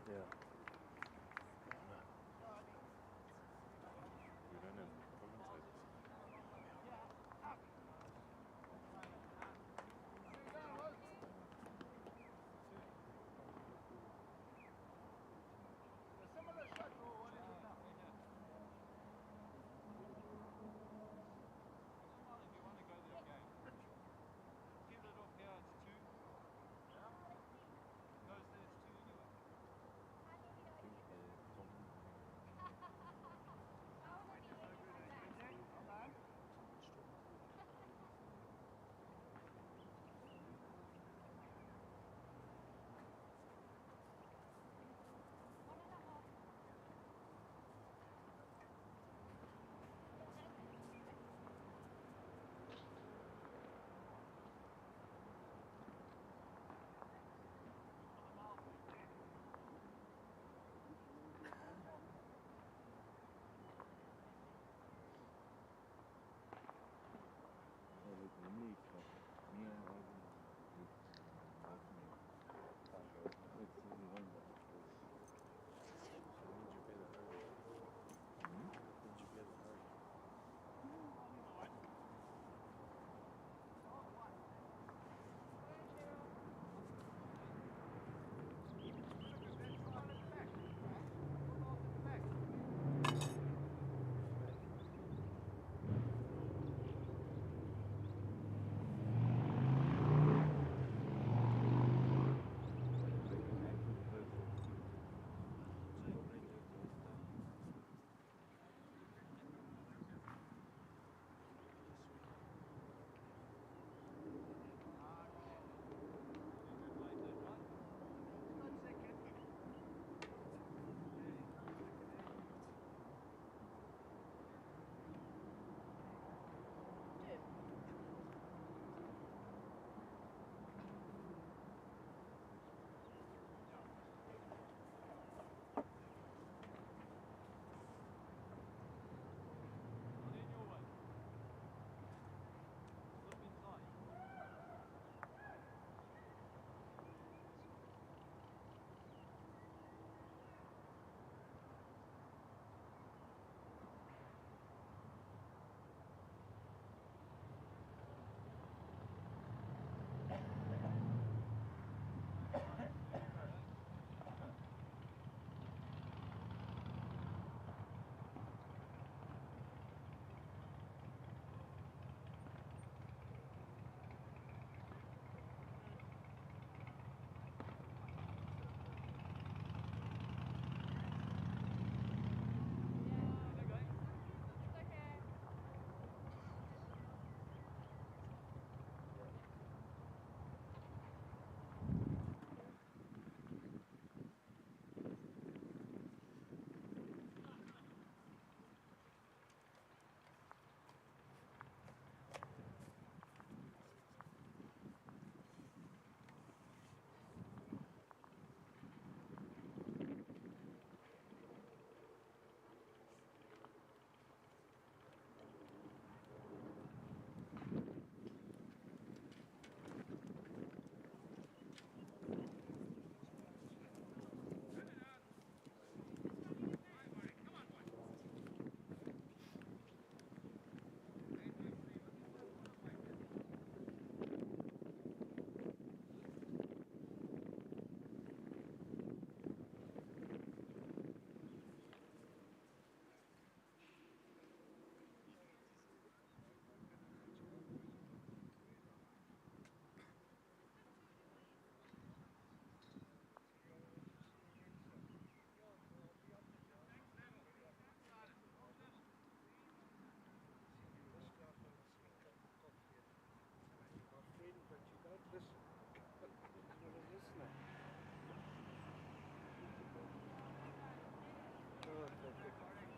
Yeah. We don't have commentators.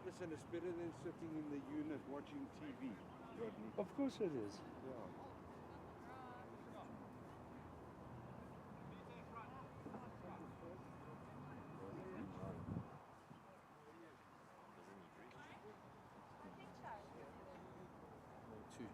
Listen, it's better than sitting in the unit watching TV, Rodney. Of course it is. Yeah. Two.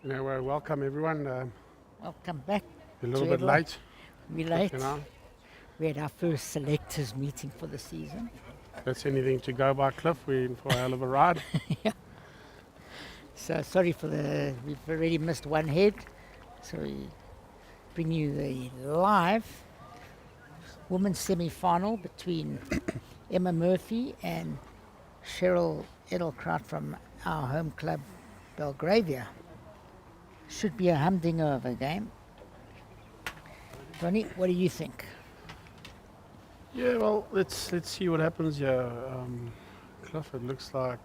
No, well, welcome everyone. Welcome back. A little to bit everyone. late, We're late. you know. We had our first selectors meeting for the season. That's anything to go by, Cliff. We're in for a hell of a ride. So sorry for we've already missed one head. So we bring you the live women's semi-final between Emma Murphy and Cheryl Edelkraut from our home club, Belgravia. Should be a humdinger of a game. Ronnie, what do you think? Yeah, well, let's see what happens here. Cliff, it looks like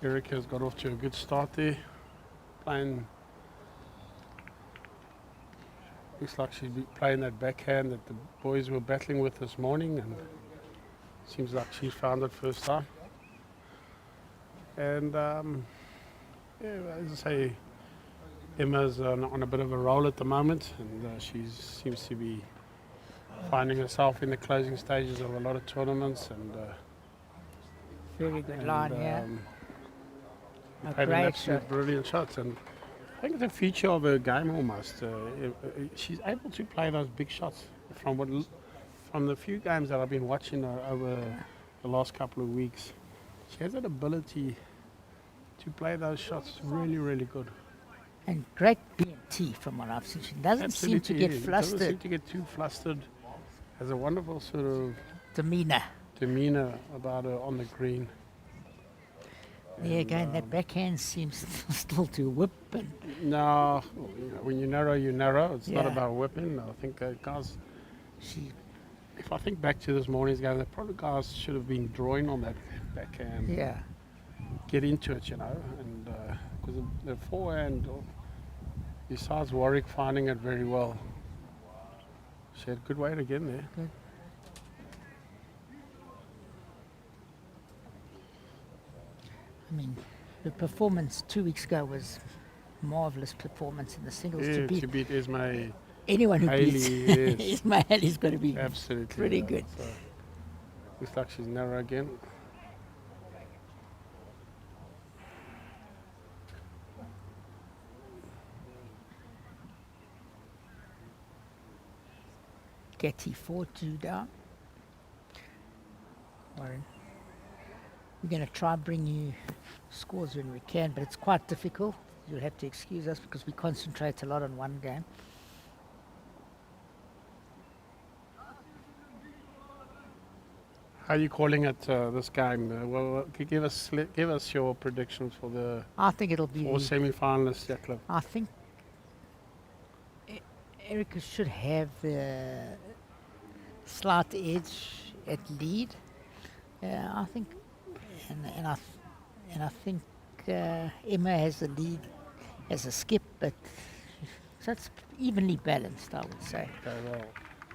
Erica's got off to a good start there. Looks like she's playing that backhand that the boys were battling with this morning, and seems like she found it first time. And yeah, as I say, Emma's on a bit of a roll at the moment, and she seems to be finding herself in the closing stages of a lot of tournaments, and Very good line, yeah. A played an great absolute shot. brilliant shots. And I think it's a feature of her game almost. She's able to play those big shots. From the few games that I've been watching over the last couple of weeks, she has that ability to play those shots really, really good. And great BNT from what I've seen. She doesn't seem to get Doesn't flustered. seem to get too flustered. Has a wonderful sort of Demeanor. demeanor about her on the green. There again, that backhand seems still to whip. And No, when you narrow, you narrow. It's not Yeah. about whipping. I think guys, if I think back to this morning's game, the probably guys should have been drawing on that backhand. yeah, Get into it, and because the forehand, besides Warwick finding it very well, she had good weight again there. Good. I mean, the performance 2 weeks ago was marvelous performance in the singles Yeah, to beat Ismay anyone who Haley, beats yes. Ismail Haley's going to be absolutely pretty good. So, looks like she's narrow again. Getty 4-2 down. Warren. We're going to try and bring you scores when we can, but it's quite difficult. You'll have to excuse us because we concentrate a lot on one game. How are you calling it this game? Well, give us your predictions for the I think it'll be. four semi-finalists, yeah, Cliff. I think Erica should have the slight edge at lead. I think, and I think Emma has the lead as a skip, but so it's evenly balanced, I would say. Okay, well,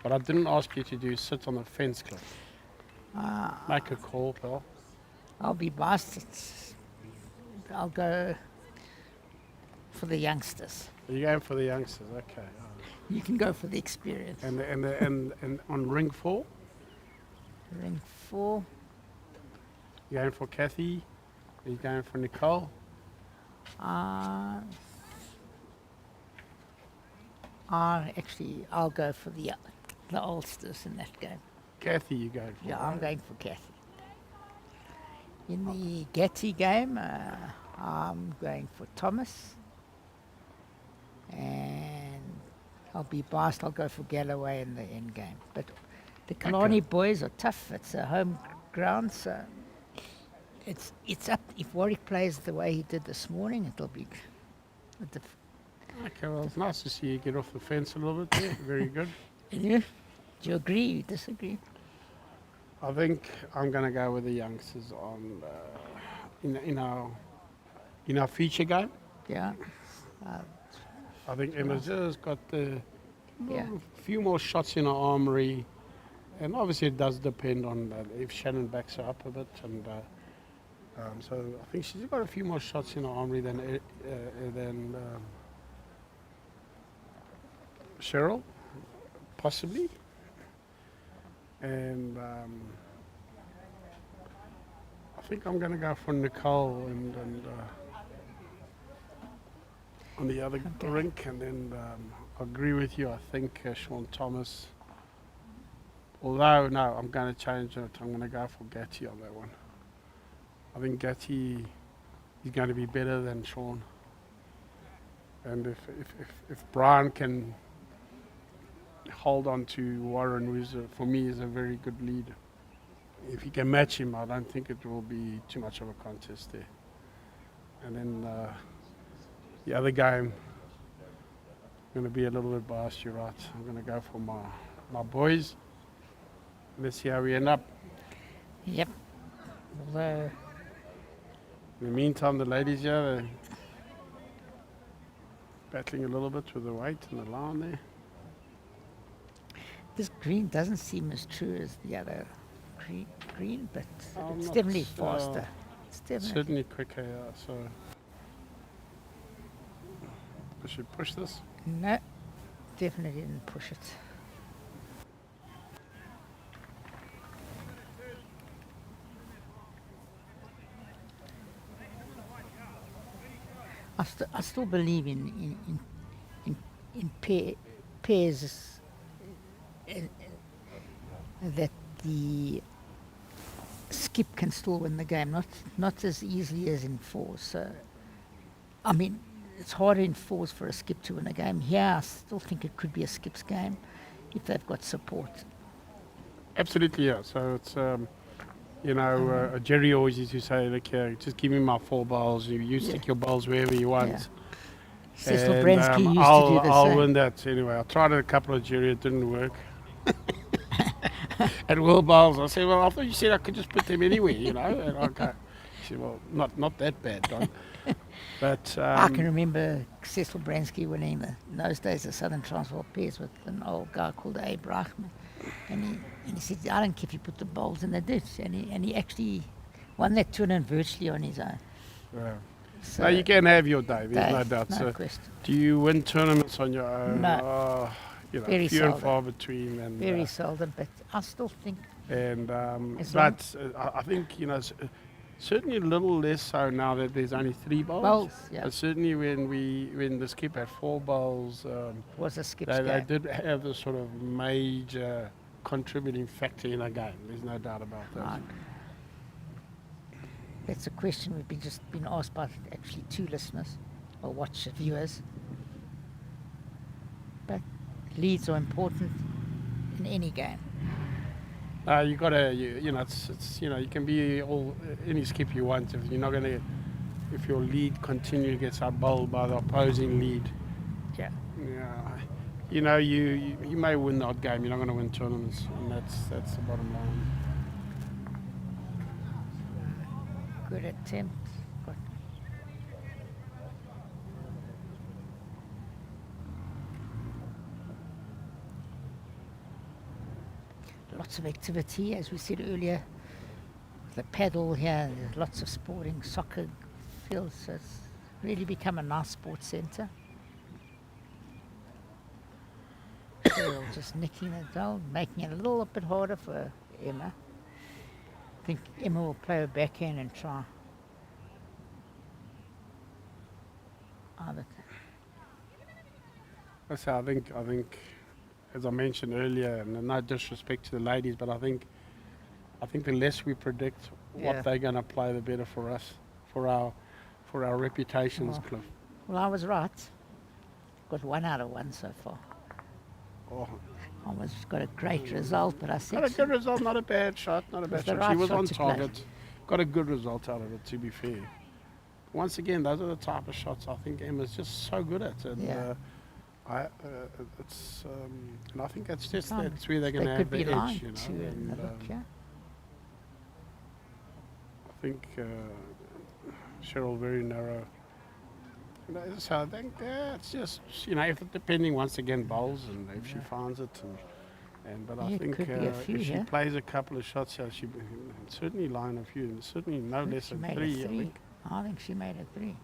but I didn't ask you to do sit on the fence, Cliff. Make a call, pal. I'll be biased. I'll go for the youngsters. Are you going for the youngsters? Okay. You can go for the experience. And on ring 4, Ring 4. you going for Kathy? Are you going for Nicole? I'll go for the oldsters in that game. Kathy, you going for? Yeah, I'm going for Kathy. In the Getty game, I'm going for Thomas. And I'll be biased, I'll go for Galloway in the end game. But the Kalani boys are tough. It's a home ground, so it's up. If Warwick plays the way he did this morning, it'll be Okay, well, it's nice to see you get off the fence a little bit there. Very good. And you? Do you agree? You disagree? I think I'm going to go with the youngsters on in our feature game. Yeah. I think Emma's just got the Yeah. few more shots in her armory, and obviously it does depend on if Shannon backs her up a bit, and so I think she's got a few more shots in her armory than Cheryl, possibly, and I think I'm going to go for Nicole and on the other Okay. rink, and then I agree with you. I think Sean Thomas. Although no, I'm going to change it. I'm going to go for Gatti on that one. I think Gatti is going to be better than Sean. And if Brian can hold on to Warren, who's for me is a very good lead. If he can match him, I don't think it will be too much of a contest there. And then the other game, I'm going to be a little bit biased, you're right. I'm going to go for my boys. Let's see how we end up. Yep. Although, In the meantime, the ladies here, they're battling a little bit with the weight and the line there. this green doesn't seem as true as the other green, but I'm it's not, definitely faster. It's definitely. Certainly quicker, yeah, so I should push this. No, definitely didn't push it. I still believe in pairs that the skip can still win the game, not as easily as in fours. So, I mean, it's harder in fours for a skip to win a game. Here, I still think it could be a skip's game if they've got support. Absolutely, yeah. So it's, Jerry always used to say, look here, just give me my 4 balls. You stick your balls wherever you want. Yeah. Cecil And, Bransky used to do the I'll same. win that anyway. I tried it a couple of Jerry, it didn't work. At World Bowls, I said, well, I thought you said I could just put them anywhere, And okay. He said, well, not that bad, Don. But I can remember Cecil Bransky winning in those days the Southern Transvaal Pairs with an old guy called Abe Reichman. And he said, I don't care if you put the bowls in the ditch. And he actually won that tournament virtually on his own. yeah. So No, you can have your day, there's no Dave, doubt. no So, question. do you win tournaments on your own? No. Very few and seldom. far between. And, Very seldom, but I still think And As long- but I think certainly a little less so now that there's only 3 bowls. bowls, yeah, But certainly when the skip had 4 bowls, was a skip's they game. did have the sort of major contributing factor in a game. There's no doubt about that. Right. That's a question we've just been asked by actually 2 listeners or viewers. But leads are important in any game. You gotta, it's you can be any skip you want if you're not gonna, if your lead continually gets out bowled by the opposing lead. Yeah. Yeah, you may win the odd game. You're not going to win tournaments, and that's the bottom line. Good attempt. Good. Lots of activity, as we said earlier. The paddle here, there's lots of sporting, soccer fields. So it's really become a nice sports centre. Cheryl just nicking it down, making it a little bit harder for Emma. I think Emma will play her backhand and try. That's how I think, as I mentioned earlier, and no disrespect to the ladies, but I think the less we predict Yeah. what they're going to play, the better for us, for our reputations, Well, Cliff. Well, I was right. Got 1 out of 1 so far. Oh, Almost got a great result, but I said got a good result, not a bad shot, not a bad the shot. right She was shot on to play. target. Got a good result out of it, to be fair. Once again, those are the type of shots I think Emma's just so good at, and Yeah. and I think that's just Sometimes that's where they're going they to could have be the lying edge, to you in the and, look, yeah. I think Cheryl very narrow. So I think it's just if depending once again bowls and if she finds it but I Yeah, think could be a few, if she yeah. plays a couple of shots here, she certainly line a few, and certainly no I think less she than made 3. a I 3. think. I think she made a 3.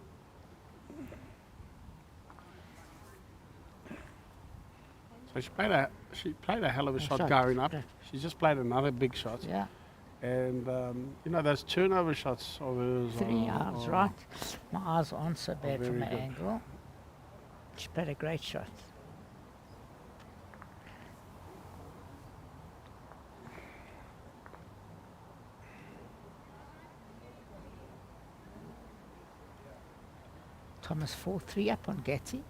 So she played a hell of a shot shot, going up. yeah. She just played another big shot. Yeah, And those turnover shots of hers 3. I was are- right. My eyes aren't so bad from very the good. angle. She played a great shot. Thomas 4-3 up on Getty.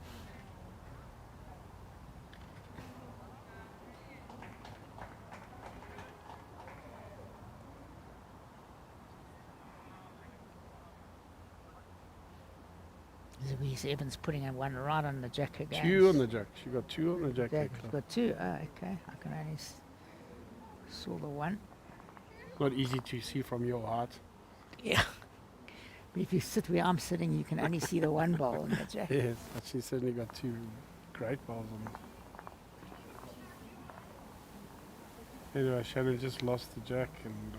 Louise Evans putting in one right on the jack again. 2 on the jack. She got 2 on the jack. Jack Nicola. got 2. Oh, okay. I can only saw the one. Not easy to see from your heart. Yeah. But if you sit where I'm sitting, you can only see the one ball on the jack. Yes, but she certainly got 2 great balls on it. Anyway, Shannon just lost the jack and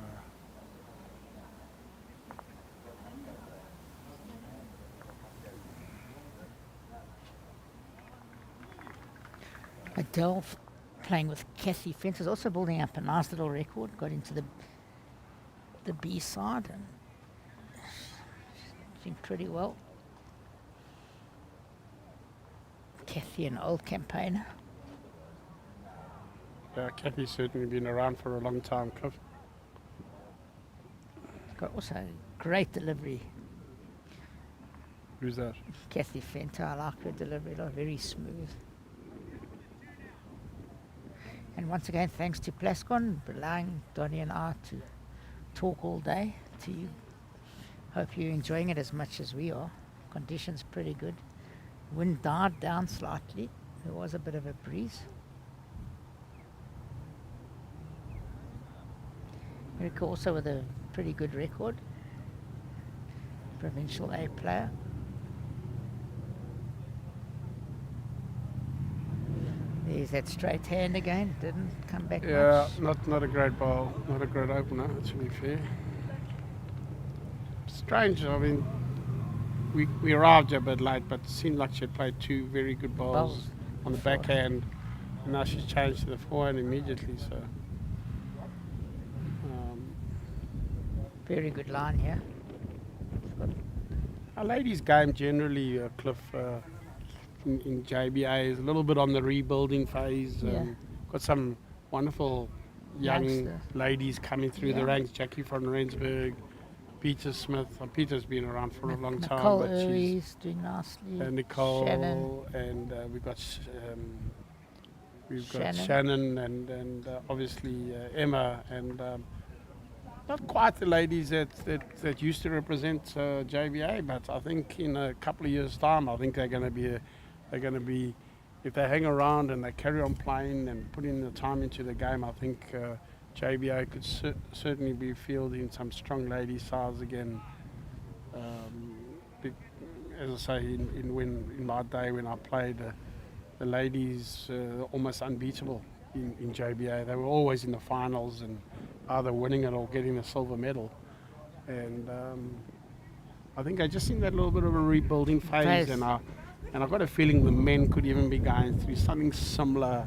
Adele playing with Kathy Fences, also building up a nice little record. Got into the B side and doing pretty well. Kathy, an old campaigner. Kathy's certainly been around for a long time, Cliff. Got also a great delivery. Who's that? Kathy Fenter, I like her delivery, very smooth. And once again, thanks to Plascon, allowing Donnie and I to talk all day to you. Hope you're enjoying it as much as we are. Conditions pretty good. Wind died down slightly. There was a bit of a breeze. Erica also with a pretty good record. Provincial A player. There's that straight hand again. Didn't come back Yeah, much. not a great ball, not a great opener, to be fair. Strange, I mean, we arrived a bit late, but it seemed like she had played 2 very good balls on the backhand. And now she's changed to the forehand immediately, so. Very good line here. Our ladies' game generally, Cliff, in JBA is a little bit on the rebuilding phase. Yeah. Got some wonderful young Youngsters. ladies coming through the Yeah. ranks. Jackie van Rensburg, Peter Smith. Peter's been around for a long time, Nicole but she's Urey's doing nicely. Nicole Shannon. and we've got Shannon. Shannon and obviously Emma and not quite the ladies that used to represent JBA, but I think in a couple of years' time, I think they're going to be if they hang around and they carry on playing and putting the time into the game. I think JBA could certainly be fielding some strong ladies sides again. As I say, in my day when I played, the ladies almost unbeatable in JBA. They were always in the finals and either winning it or getting a silver medal. And I think I just in that little bit of a rebuilding phase, and I've got a feeling the men could even be going through something similar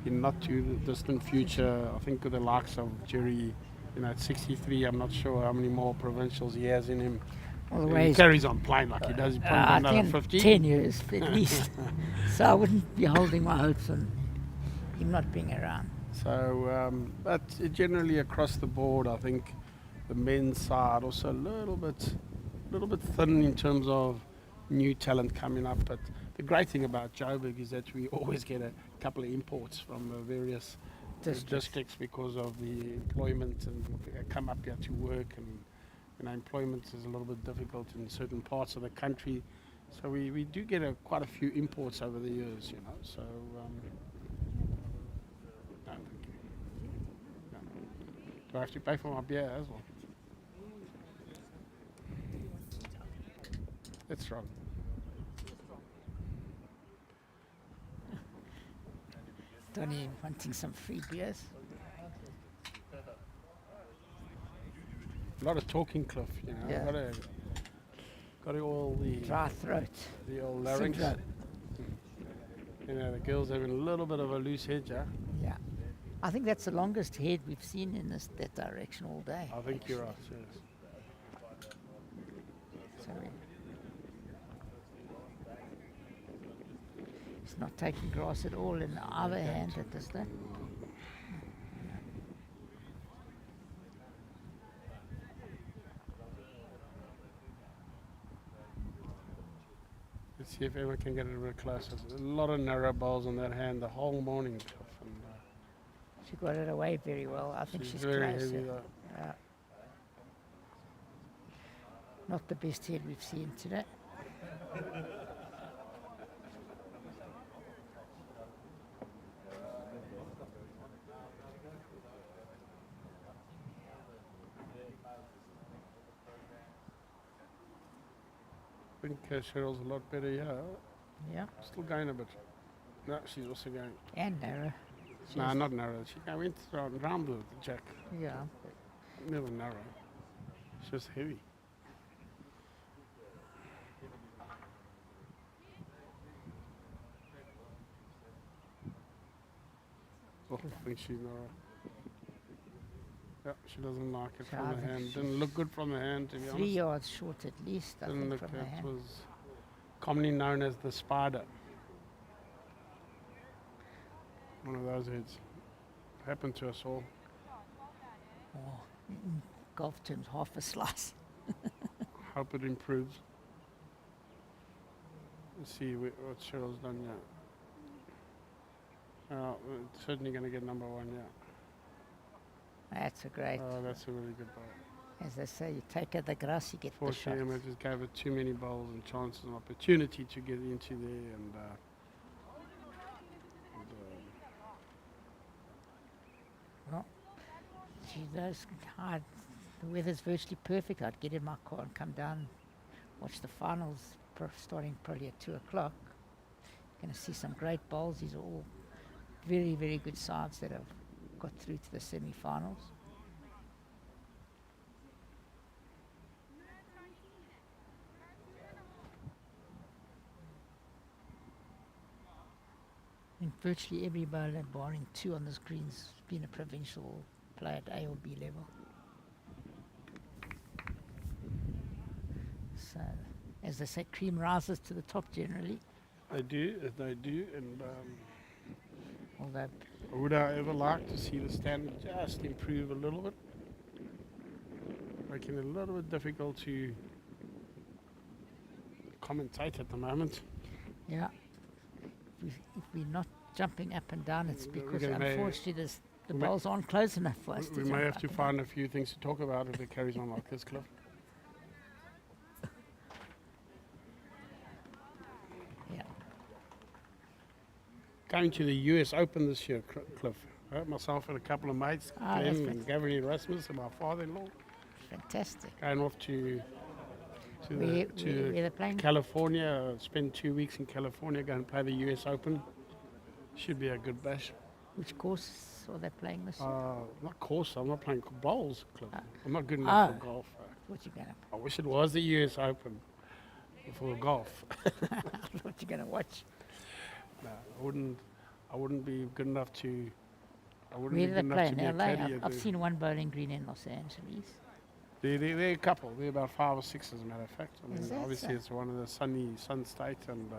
in not too distant future. I think with the likes of Jerry, at 63, I'm not sure how many more provincials he has in him. All the He way carries on playing like he does. He's probably got I another think 50. 10 years at least. So I wouldn't be holding my hopes on him not being around. So, but generally across the board, I think the men's side also a little bit thin in terms of new talent coming up. But the great thing about Joburg is that we always get a couple of imports from various districts because of the employment and come up here to work, and employment is a little bit difficult in certain parts of the country. So we do get quite a few imports over the years, So. No, thank you. No. Do I have to pay for my beer as well? That's wrong. Donnie wanting some free beers. A lot of talking, Cliff. Yeah. Got all the Dry throat. old larynx. Syndrome. The girls having a little bit of a loose head, yeah. Yeah. I think that's the longest head we've seen in that direction all day. I think you're right. Yes. Sorry. He's not taking grass at all in either hand at this time. Let's see if everyone can get a little bit closer. There's a lot of narrow balls on that hand the whole morning. And, She got it away very well. I think she's very closer. heavy though. Yeah. Not the best head we've seen today. I think Cheryl's a lot better, yeah. Yeah. Still going a bit. No, she's also going. And narrow. No, She's- not narrow. She went round the jack. Yeah. Never narrow. It's just heavy. Oh, I think she's narrow. Yeah, she doesn't like it So I from the think hand. Didn't look good from the hand, to be 3 honest. yards short at least, I Didn't think, look from the it hand. was commonly known as the spider. One of those heads. Happened to us all. Or in golf terms, half a slice. Hope it improves. Let's see what Cheryl's done yet. It's certainly going to get number one, yeah. That's a great, Oh, that's a really good ball. as they say, you take at the grass, you get the shot. Fortunately, Emma just gave her too many balls and chances and opportunity to get into there. And She does. The weather's virtually perfect. I'd get in my car and come down, watch the finals starting probably at 2 o'clock. Going to see some great bowls. These are all very, very good sides that have got through to the semi-finals. I think virtually every bowler, barring 2 on this green's been a provincial player at A or B level. So, as they say, cream rises to the top generally. they do, and Although, would I ever like to see the standard just improve a little bit? Making it a little bit difficult to commentate at the moment. yeah, if we're not jumping up and down, it's We're because gonna may- unfortunately the we may- bowls aren't close enough for us to We jump may have up to and find a few things to talk about if it carries on like this, Cliff. down. Yeah, Going to the US Open this year, Cliff. Myself and a couple of mates, Ah, that's Glenn and Gavin Erasmus and my father-in-law, fantastic. going off to Where they're playing? California, spend 2 weeks in California, go and play the US Open. Should be a good bash. Which course are they playing this year? Not course, I'm not playing bowls, Cliff. I'm not good Ah. enough for golf. What you gonna? I wish it was the US Open for golf. What you gonna watch? No, I wouldn't be good enough to. I wouldn't Where be do good they enough play? to In be a LA? caddy. I've seen one bowling green in Los Angeles. They're a couple. They're about 5 or 6, as a matter of fact. I Is mean, that obviously so? it's one of the sun state, and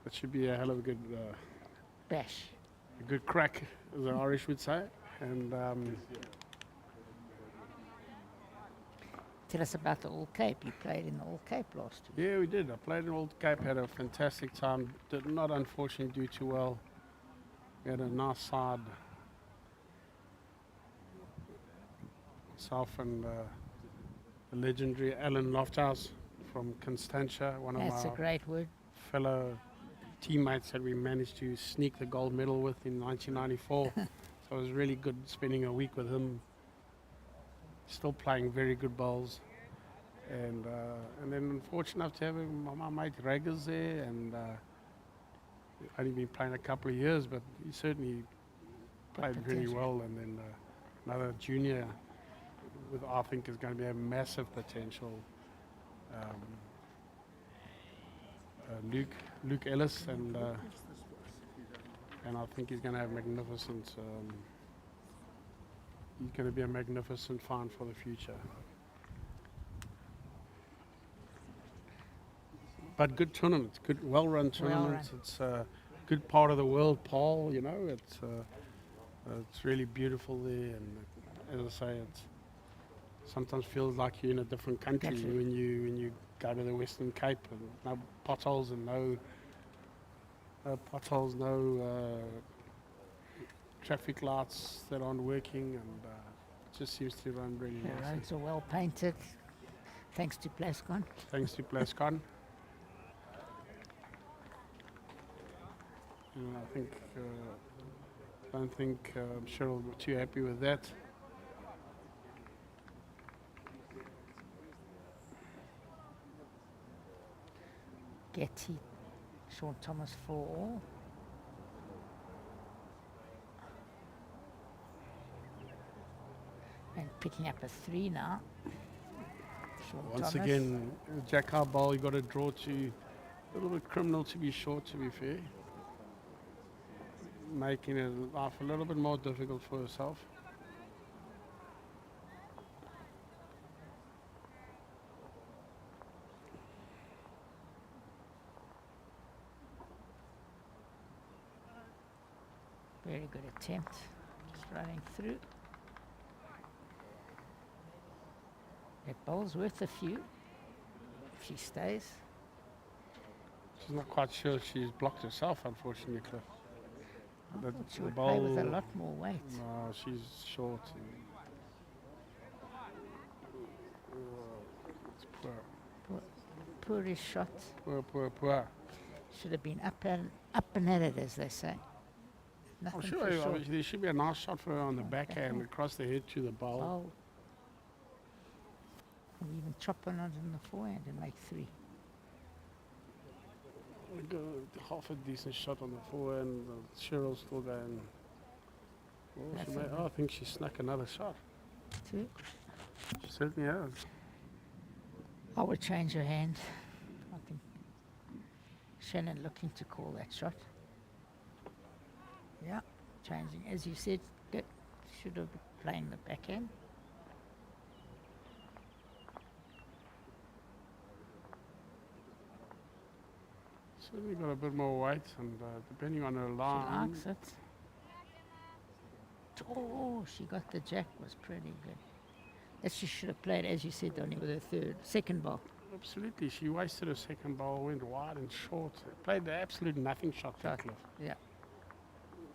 it should be a hell of a Bash. good crack, as the Irish would say. And Tell us about the All Cape. You played in the All Cape last week. yeah, we did. I played in Old Cape, had a fantastic time. Did not unfortunately do too well. We had a nice side. Myself and the legendary Alan Lofthouse from Constantia, one of That's a my great word. fellow teammates that we managed to sneak the gold medal with in 1994. So it was really good spending a week with him. Still playing very good bowls, and then fortunate enough to have my mate Raggers there, and only been playing a couple of years, but he certainly played very potential. well. And then another junior with I think is going to be a massive potential. Luke Ellis, and I think he's going to have magnificent. He's going to be a magnificent find for the future. But good tournaments, good, well-run tournaments. It's a good part of the world, Paul. You know, it's really beautiful there, and as I say, it sometimes feels like you're in a different country when you go to the Western Cape, and no potholes and no traffic lights that aren't working, and it just seems to run really The nicely. roads are well painted, thanks to Plascon. Thanks to Plascon. And I don't think Cheryl will be too happy with that. Getty, Sean Thomas 4-all. And picking up a 3 now. Sean Once Thomas. again, Jack Bowl, you got to draw to a little bit criminal to be short, to be fair. Making it life a little bit more difficult for herself. Very good attempt, just running through. That bowl's worth a few, if she stays. She's not quite sure she's blocked herself, unfortunately, Cliff. I But thought she the would play with a bowl- lot more weight. No, she's short. It's poor, Poorish shot. poor. Should have been up and at it, as they say. Oh, Nothing sure, for I short. mean, there should be a nice shot for her on the backhand backhand. across the head to the bowl. Oh. Or even chop one on the forehand and make 3. Half a decent shot on the forehand. Cheryl's still going. Oh, That's she all may, right. I think she snuck another shot. 2. She certainly has. I would change her hand. I think Shannon looking to call that shot. Yeah, changing. As you said, good. Should have been playing the backhand. Certainly got a bit more weight, and depending on her She line. likes it. Oh, she got the jack, was pretty good. That she should have played, as you said, Donnie, with her second ball. Absolutely, she wasted her second ball, went wide and short. Played the absolute nothing shot for Shot. Cliff. Yeah.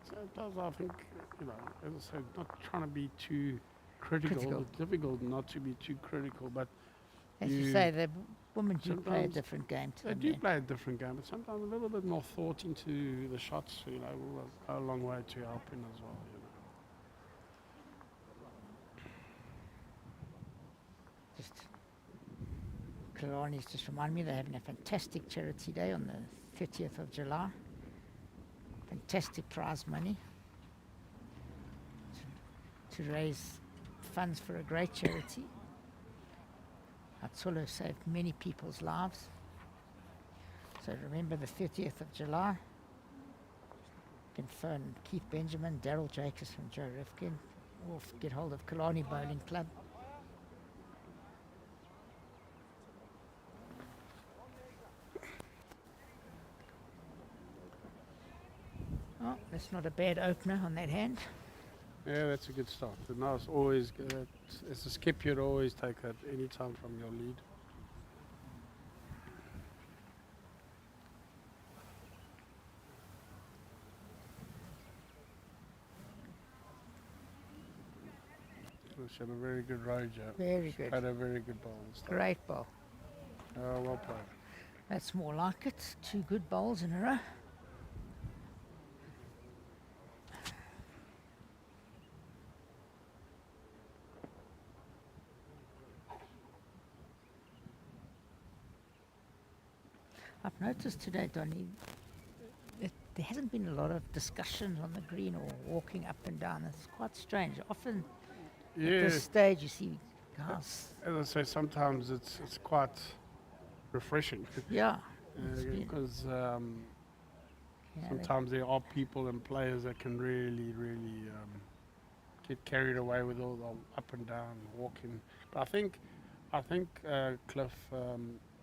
So it does, I think, you know, as I said, not trying to be too critical. Critical. It's difficult not to be too critical, but As you You- say, the women do play a sometimes different game to they the do men. play a different game, but sometimes a little bit more thought into the shots, you know, will go a long way to helping as well, you know. Just Killarney's just remind me they're having a fantastic charity day on the 30th of July. Fantastic prize money to raise funds for a great charity. Atsolo saved many people's lives. So remember the 30th of July. You can phone Keith Benjamin, Daryl Jacobs from Joe Rifkin, or get hold of Killarney Bowling Club. Oh, that's not a bad opener on that hand. Yeah, that's a good start. And now it's always good. As a skip, you'd always take that any time from your lead. She had a very good road, Joe. Very good. Had a very good ball and stuff. Great ball. Well played. That's more like it. 2 good bowls in a row. I've noticed today, Donny, that there hasn't been a lot of discussion on the green or walking up and down. It's quite strange. Often at Yeah, this stage you see guys, as I say, sometimes it's quite refreshing yeah, it's been- because yeah, they- sometimes there are people and players that can really get carried away with all the up and down walking. But I think Cliff,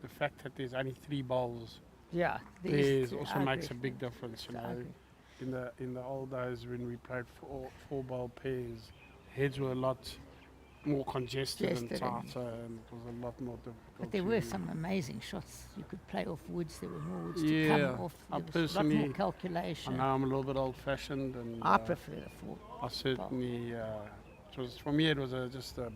the fact that there's only 3 bowls Yeah. pairs I also makes a agree. big difference. You I know, agree. in the old days when we played 4 bowl pairs, heads were a lot more congested and Congested and- tighter, and it was a lot more difficult. But there to- were some amazing shots. You could play off woods. There were more woods to Yeah, come off. I There was a lot more personally- I calculation. know I'm a little bit old-fashioned, and I prefer the 4. I certainly. It was for me. It was just a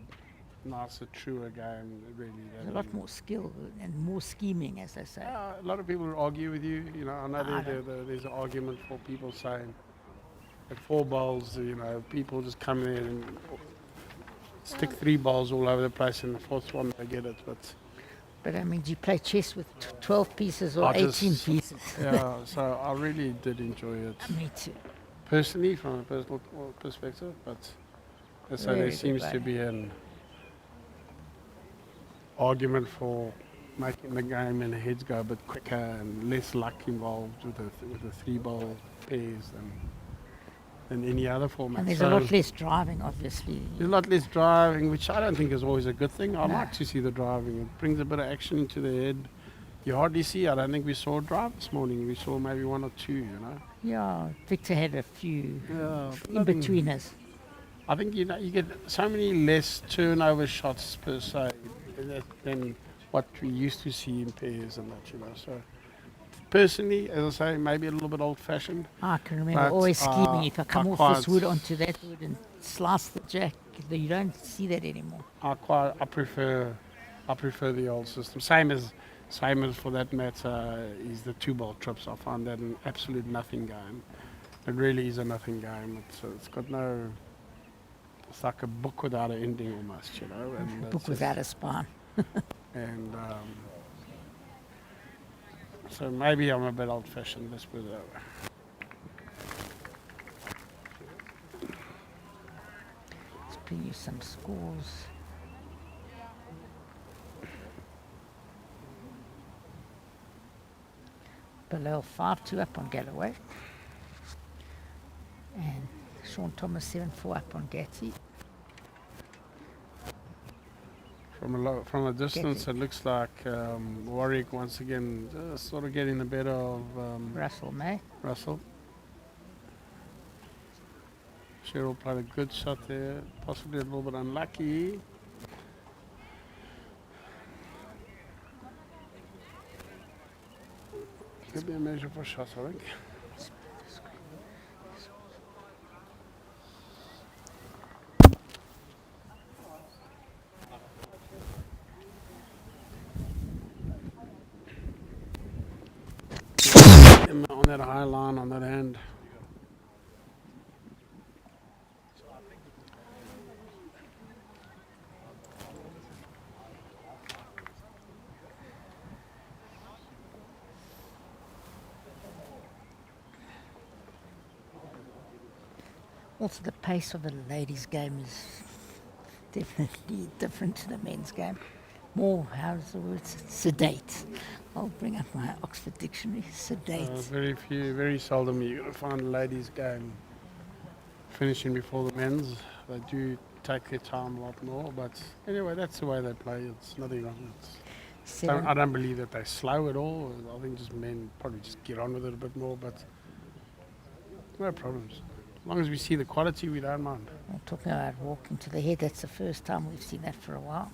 nicer, truer game, really. There's a lot more skill and more scheming, as they say. A lot of people will argue with you. You know, I know I there's an argument for people saying at 4 bowls, you know, people just come in and stick 3 bowls all over the place, and the 4th one they get it. But I mean, do you play chess with 12 pieces or I 18 just- pieces? Yeah, so I really did enjoy it Me too. personally, from a personal perspective. But so Very there good seems to play. be an argument for making the game and the heads go a bit quicker and less luck involved with the 3 bowl pairs than any other format. And there's So a lot less driving, obviously. there's a lot less driving, which I don't think is always a good thing. I No. like to see the driving. It brings a bit of action into the head. You hardly see. I don't think we saw a drive this morning. We saw maybe 1 or 2. You know. Yeah, Victor had a few Yeah. in-betweeners. I think you get so many less turnover shots per se than what we used to see in pairs and that. You know. So personally, as I say, maybe a little bit old-fashioned. I can remember But, always scheming. If I come off this quite- wood onto that wood and slice the jack, you don't see that anymore. I prefer the old system. Same as for that matter is the 2 bowl trips. I find that an absolute nothing game. It really is a nothing game. It's got no. It's like a book without an ending almost, you know. And Book it's without a spine. and so maybe I'm a bit old-fashioned. Let's put it that way. Let's bring you some scores. Below 5-2 up on Galloway. And Sean Thomas 7-4 up on Gatty. From a distance, it looks like Warwick once again sort of getting the better of Russell May. Russell. Cheryl played a good shot there, possibly a little bit unlucky. Could be a measure for shots, I think. On that high line, on that hand. Also, the pace of the ladies' game is definitely different to the men's game. More, how's the word? Sedate. I'll bring up my Oxford Dictionary. Sedate. Very seldom you're going to find a ladies' game finishing before the men's. They do take their time a lot more, but anyway, that's the way they play. It's nothing wrong. I don't believe that they're slow at all. I think just men probably just get on with it a bit more, but no problems. As long as we see the quality, we don't mind. I'm talking about walking to the head. That's the first time we've seen that for a while.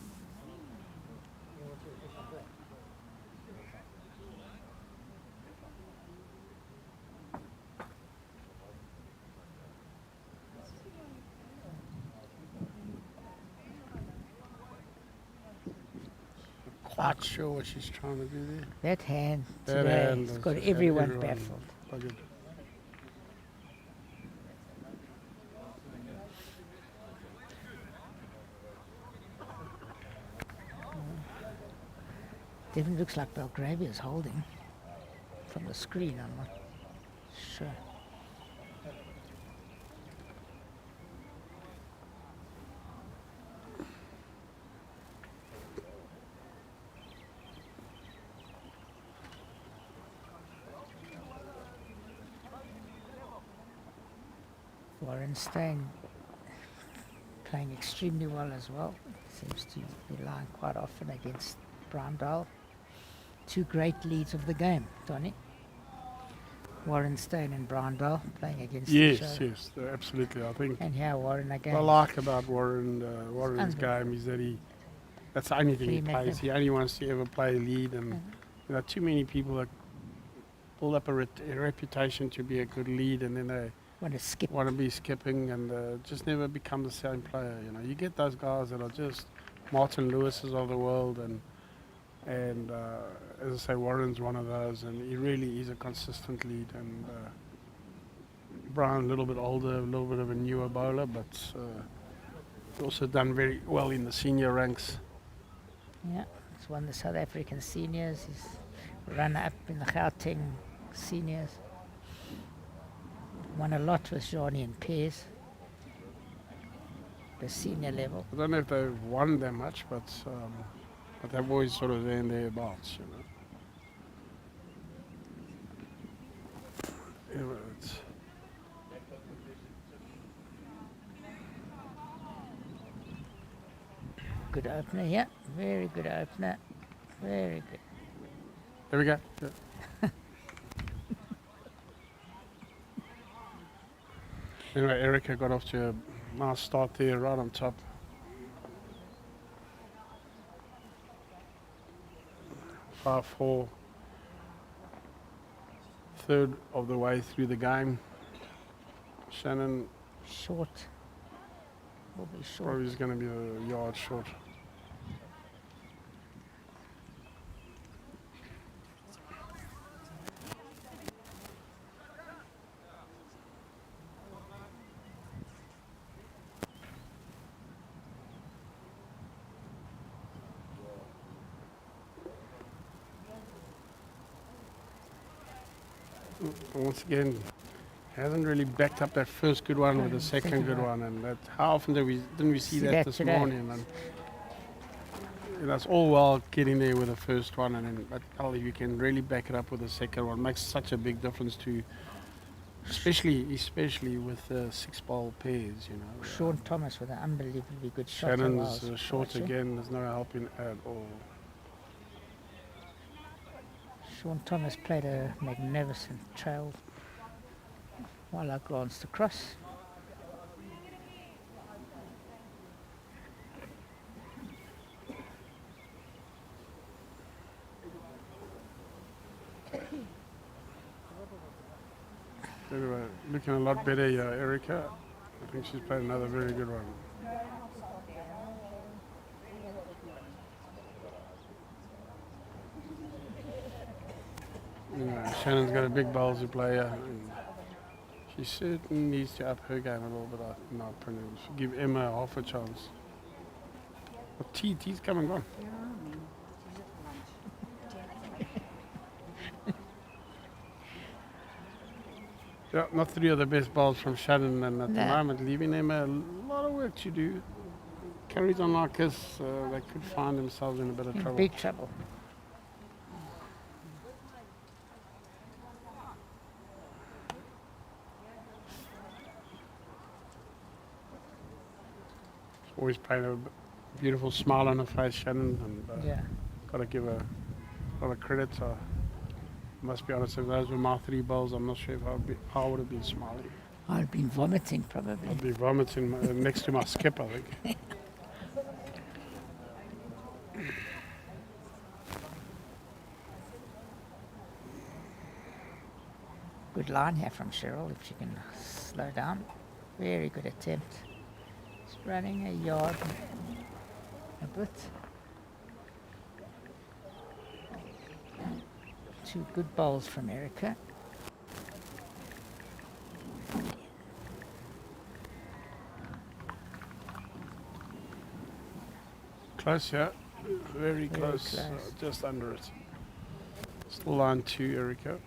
Quite sure what she's trying to do there. That hand That today hand has has got had everyone everyone baffled. buggered. Definitely looks like Belgravia's holding from the screen. I'm not sure. Warren Stein playing extremely well as well. Seems to be lying quite often against Brown Dahl. two great leads of the game, Tony. Warren Stone and Brian Bell playing against each Yes, other. yes, absolutely. I think And here Warren again. what I like about Warren's game is that that's the only thing he Free plays. method. He only wants to ever play lead, and too many people that build up a reputation to be a good lead, and then they Want to skip. want to be skipping and just never become the same player. You get those guys that are just Martin Lewis's of the world, and as I say, Warren's one of those, and he really is a consistent lead. And Brian, a little bit older, a little bit of a newer bowler, but also done very well in the senior ranks. Yeah, he's won the South African seniors. He's runner-up in the Gauteng seniors. Won a lot with Johnny and Pairs. The senior level. I don't know if they've won that much, but they've always sort of there and thereabouts. Anyway, Good opener, yeah. Very good opener. Very good. there we go. Yeah. Anyway, Erica got off to a nice start there, right on top. Five, 4, third of the way through the game. Shannon Short. Will be short. probably is going to be a yard short. Once again, hasn't really backed up that first good one with the second good one, and that how often didn't we see that this today. morning? And that's all well getting there with the first one, and then but if you can really back it up with the second one, it makes such a big difference to, especially with 6-ball pairs. Sean Thomas with an unbelievably good shot. Shannon's short again. There's no helping at all. Sean Thomas played a magnificent trail while I glanced across. Anyway, looking a lot better here, Erica. I think she's played another very good one. Shannon's got a big bowls to play, and she certainly needs to up her game a little bit, in my opinion. Give Emma half a chance. But T's come and gone. Yeah, not three of the best bowls from Shannon, and at the No. moment, leaving Emma a lot of work to do. Carries on like this, they could find themselves in a bit of In trouble. big trouble. Always paint a beautiful smile on her face, Shannon, and Yeah. got to give her a lot of credit. I must be honest, if those were my 3 bowls, I'm not sure if I would have been smiling. I'd been vomiting probably. I'd be vomiting next to my skip, I think. Good line here from Cheryl if she can slow down. Very good attempt. Just running a yard a bit. 2 good bowls from Erica. Close, yeah. Very close, close. just under it. Still line 2, Erica.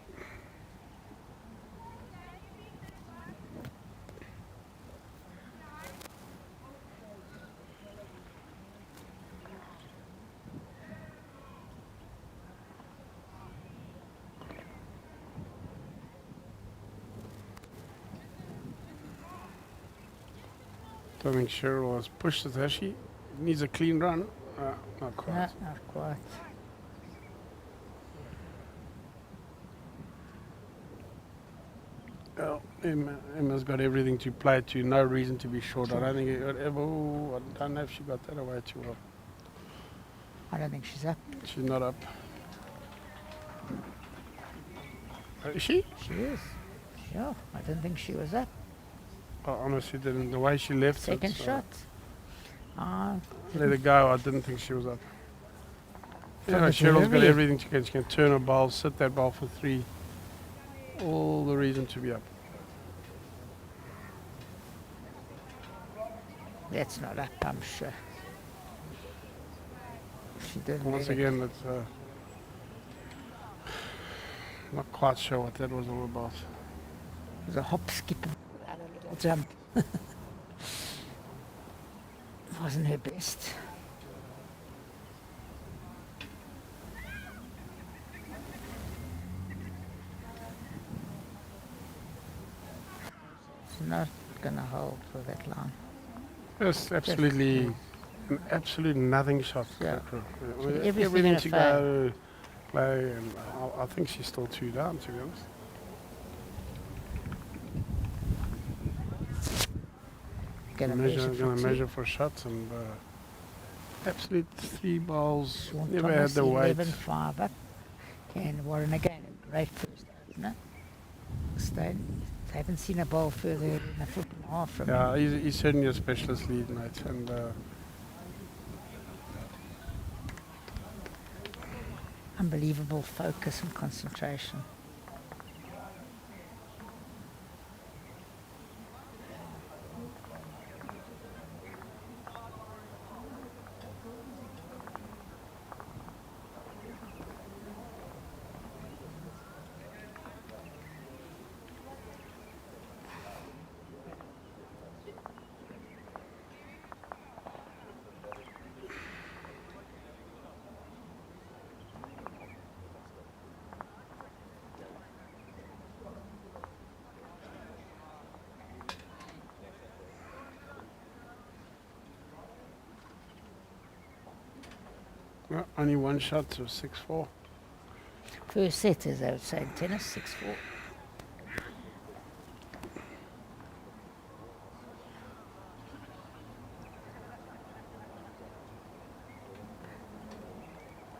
I think Cheryl has pushed it, has she? Needs a clean run. Not quite. No, not quite. Well, Emma's got everything to play to, no reason to be short. I don't think it would ever. I don't know if she got that away too well. I don't think she's up. She's not up. Is she? She is. Sure. I didn't think she was up. I honestly didn't. The way she left Second it, shot. let her go. I didn't think she was up. From Yeah, the Cheryl's got delivery. everything to get. She can turn a ball, sit that ball for 3. All the reason to be up. That's not up, I'm sure. She didn't. Once let it- again, it's not quite sure what that was all about. It was a hop, skip, and a little jump. Wasn't her best. It's not gonna hold for that long. It's absolutely, an absolute nothing shot. Yeah. Kakra. So With everything everything in a to fair. go, play, and I think she's still 2 down, to be honest. Gonna measure for Gonna two. measure for shots, and absolute 3 balls. Sean Never had Thomas, the weight. 11-5 up. And Warren again, a great first opener. Stone, I haven't seen a ball further than a foot and a half from him. Yeah, he's certainly a specialist lead, mate, and Unbelievable focus and concentration. well, only 1 shot to 6-4. First set, as they would say in tennis, 6-4.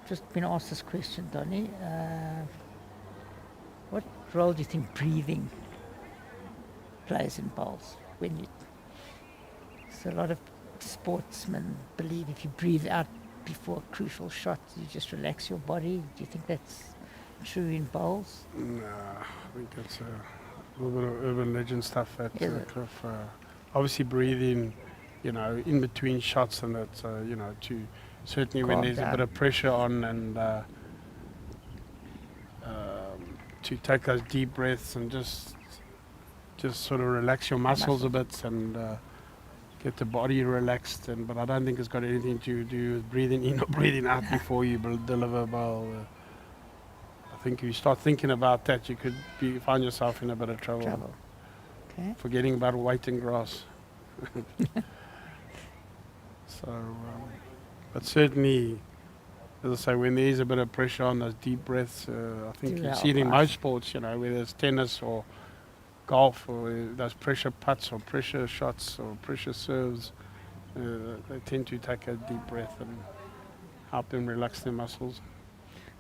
Just been asked this question, Donny. What role do you think breathing plays in bowls? When you, so a lot of sportsmen believe if you breathe out before a crucial shot, you just relax your body. Do you think that's true in bowls? Nah, I think that's a little bit of urban legend stuff at Is it? Cliff. Obviously breathing, in between shots, and that's, to certainly when Calm there's a down. bit of pressure on, and to take those deep breaths and just sort of relax your muscles a bit, and get the body relaxed. But I don't think it's got anything to do with breathing in or breathing out before you deliver a bowl. I think if you start thinking about that, you could find yourself in a bit of trouble. Okay. Forgetting about weight and grass. So, but certainly, as I say, when there is a bit of pressure on those deep breaths, I think Do you help see it in us. most sports, whether it's tennis or golf, or those pressure putts or pressure shots or pressure serves, they tend to take a deep breath and help them relax their muscles.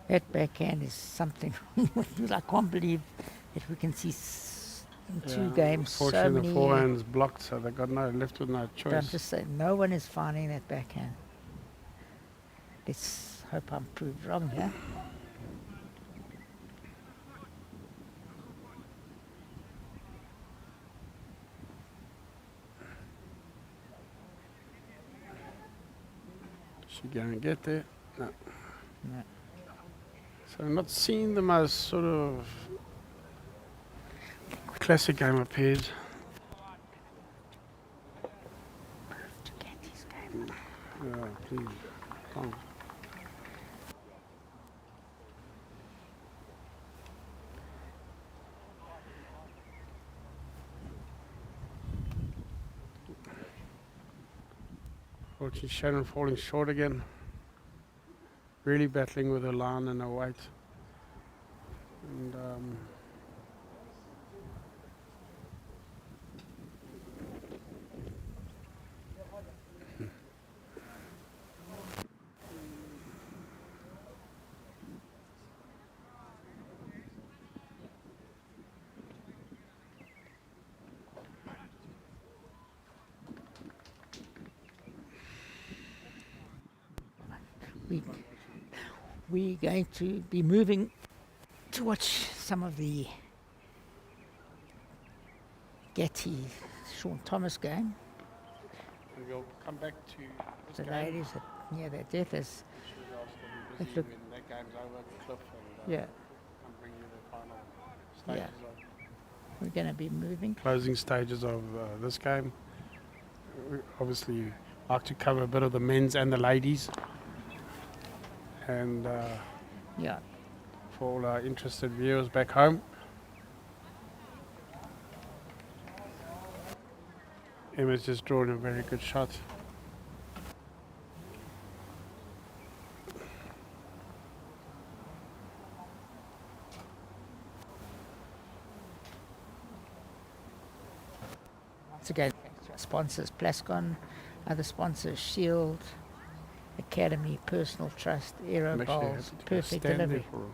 That backhand is something I can't believe that we can see in 2 games so Fortunately, many. the forehand's blocked, so they got left with no But I'm choice. just saying, no one is finding that backhand. Let's hope I'm proved wrong here. She gonna get there? No. No. So I'm not seeing the most sort of classic game of pairs. To get this game. Yeah, please. Come on. Watching Shannon falling short again. Really battling with her line and her weight. And we're going to be moving to watch some of the Getty Sean Thomas game. And we'll come back to this The game. ladies are near their death as I'm sure they'll still be It busy look- when that game's over, Cliff, and yeah, I'll bring you the final Yeah. stages we're going to be moving. closing stages of this game. We obviously like to cover a bit of the men's and the ladies. And Yeah, for all our interested viewers back home, Emma's just drawn a very good shot. once again, thanks to our sponsors Plascon, other sponsors Shield, Academy, Personal Trust, Aero I'm actually Bowls, happy to Perfect stand there Delivery. for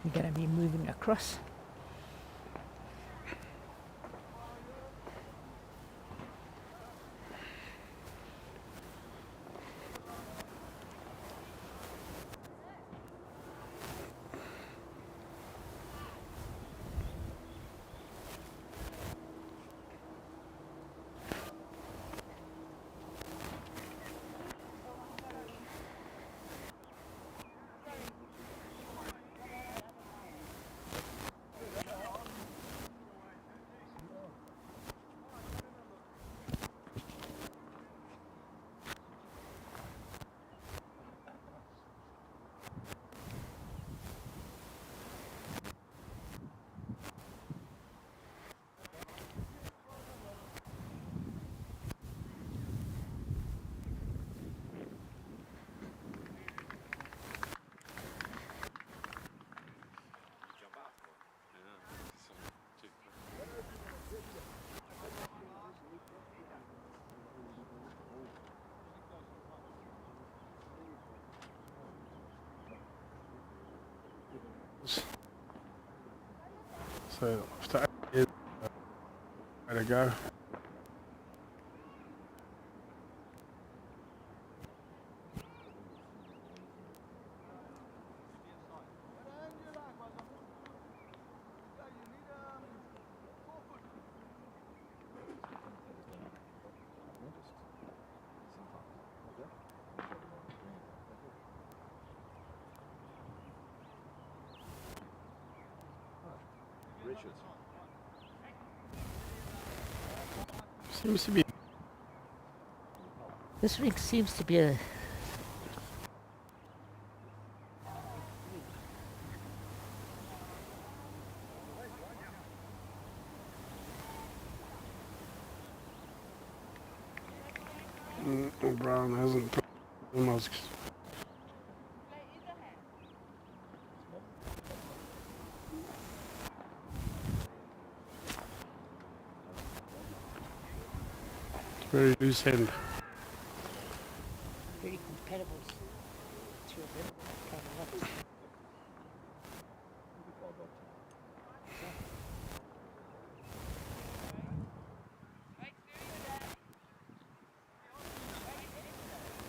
We're going to be moving across. So after 8 years, way to go. Richard. Seems to be This ring seems to be a Brown hasn't put almost. Very loose end. very compatible to a bit.